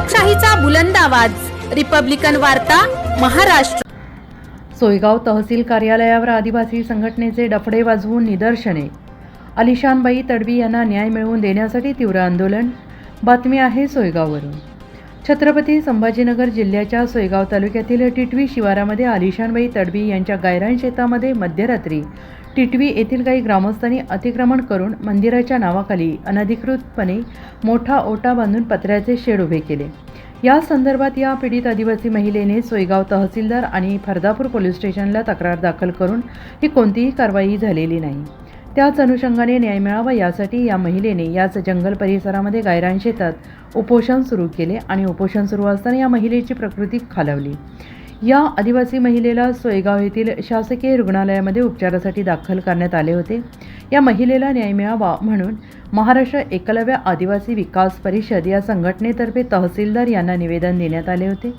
लोकशाहीचा बुलंद आवाज, रिपब्लिकन वार्ता, महाराष्ट्र। सोयगाव तहसील कार्यालयावर आदिवासी संघटनेचे डफडे वाजवून निदर्शने। आलिशानबाई तडवी यांना न्याय मिळवून देण्यासाठी तीव्र आंदोलन। बातमी आहे सोयगाववरून। छत्रपती संभाजीनगर जिल्ह्याच्या सोयगाव तालुक्यातील टिटवी शिवारामध्ये आलिशानबाई तडवी यांच्या गायरान शेतामध्ये मध्यरात्री टिटवी येथील काही ग्रामस्थांनी अतिक्रमण करून मंदिराच्या नावाखाली अनधिकृतपणे मोठा ओटा बांधून पत्र्याचे शेड उभे केले। या संदर्भात या पीडित आदिवासी महिलेने सोयगाव तहसीलदार आणि फरदापूर पोलीस स्टेशनला तक्रार दाखल करून ही कोणतीही कारवाई झालेली नाही। त्याच अनुषंगाने न्याय मिळावा यासाठी या महिलेने याच जंगल परिसरामध्ये गायरान शेतात उपोषण सुरू केले आणि उपोषण सुरू असताना या महिलेची प्रकृती खालावली। या आदिवासी महिलेला सोयगाव येथील शासकीय रुग्णालयामध्ये उपचारासाठी दाखल करण्यात आले होते। या महिलेला न्याय मिळावा म्हणून महाराष्ट्र एकलव्य आदिवासी विकास परिषद या संघटनेतर्फे तहसीलदार यांना निवेदन देण्यात आले होते।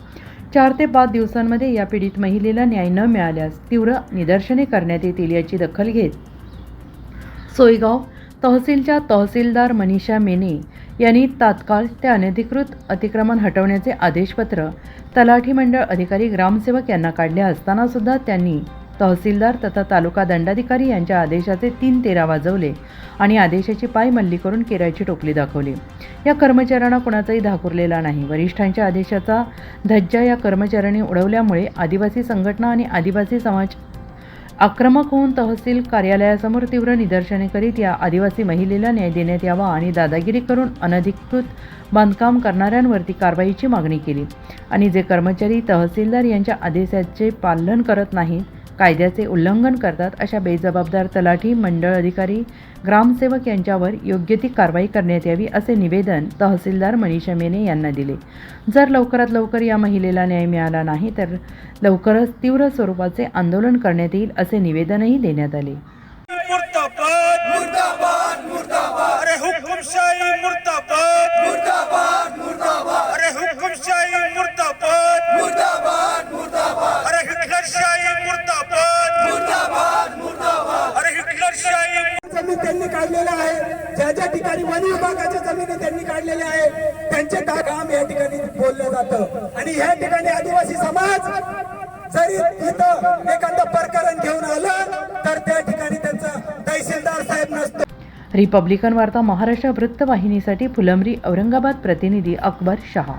4 ते 5 दिवसांमध्ये या पीडित महिलेला न्याय न मिळाल्यास तीव्र निदर्शने करण्यात येतील याची दखल घेत सोयगाव तहसीलच्या तहसीलदार मनीषा मेने यांनी तात्काळ ते अनधिकृत अतिक्रमण हटवण्याचे आदेशपत्र तलाठी मंडळ अधिकारी ग्रामसेवक यांना काढले असताना सुद्धा त्यांनी तहसीलदार तथा तालुका दंडाधिकारी यांच्या आदेशाचे 3 तेरा वाजवले आणि आदेशाची पायमल्ली करून केराची टोपली दाखवली। या कर्मचाऱ्यांना कुणाचाही धाक उरलेला नाही। वरिष्ठांच्या आदेशाचा धज्जा या कर्मचाऱ्यांनी उडवल्यामुळे आदिवासी संघटना आणि आदिवासी समाज आक्रमक होऊन तहसील कार्यालयासमोर तीव्र निदर्शने करीत या आदिवासी महिलेला न्याय देण्यात यावा आणि दादागिरी करून अनधिकृत बांधकाम करणाऱ्यांवरती कारवाईची मागणी केली आणि जे कर्मचारी तहसीलदार यांच्या आदेशाचे पालन करत नाहीत, कायद्याचे उल्लंघन करतात, अशा बेजबाबदार तलाठी मंडळ अधिकारी ग्रामसेवक यांच्यावर योग्य ती कारवाई करण्यात यावी असे निवेदन तहसीलदार मनीषा मेने यांना दिले। जर लवकरात लवकर या महिलेला न्याय मिळाला नाही तर लवकरच तीव्र स्वरूपाचे आंदोलन करण्यात येईल असे निवेदनही देण्यात आले। मुर्दाबाद मुर्दाबाद मुर्दाबाद, अरे हुकुमशाही मुर्दाबाद मुर्दाबाद मुर्दाबाद, अरे हुकुमशाही मुर्दाबाद मुर्दाबाद मुर्दाबाद, अरे हिटलरशाही मुर्दाबाद मुर्दाबाद मुर्दाबाद, अरे हिटलरशाही जमीन त्यांनी काढलेला आहे। ज्या ज्या ठिकाणी वन विभागाच्या जमिनी त्यांनी काढलेल्या आहे त्यांचे काम या ठिकाणी बोललं जातं आणि या ठिकाणी आदिवासी समाज जरी इथं एखादं प्रकरण घेऊन आलं तर त्या ठिकाणी त्यांचा तहसीलदार साहेब नसतो। रिपब्लिकन वार्ता महाराष्ट्र वृत्तवाहिनीसाठी फुलंब्री औरंगाबाद प्रतिनिधी अकबर शहा।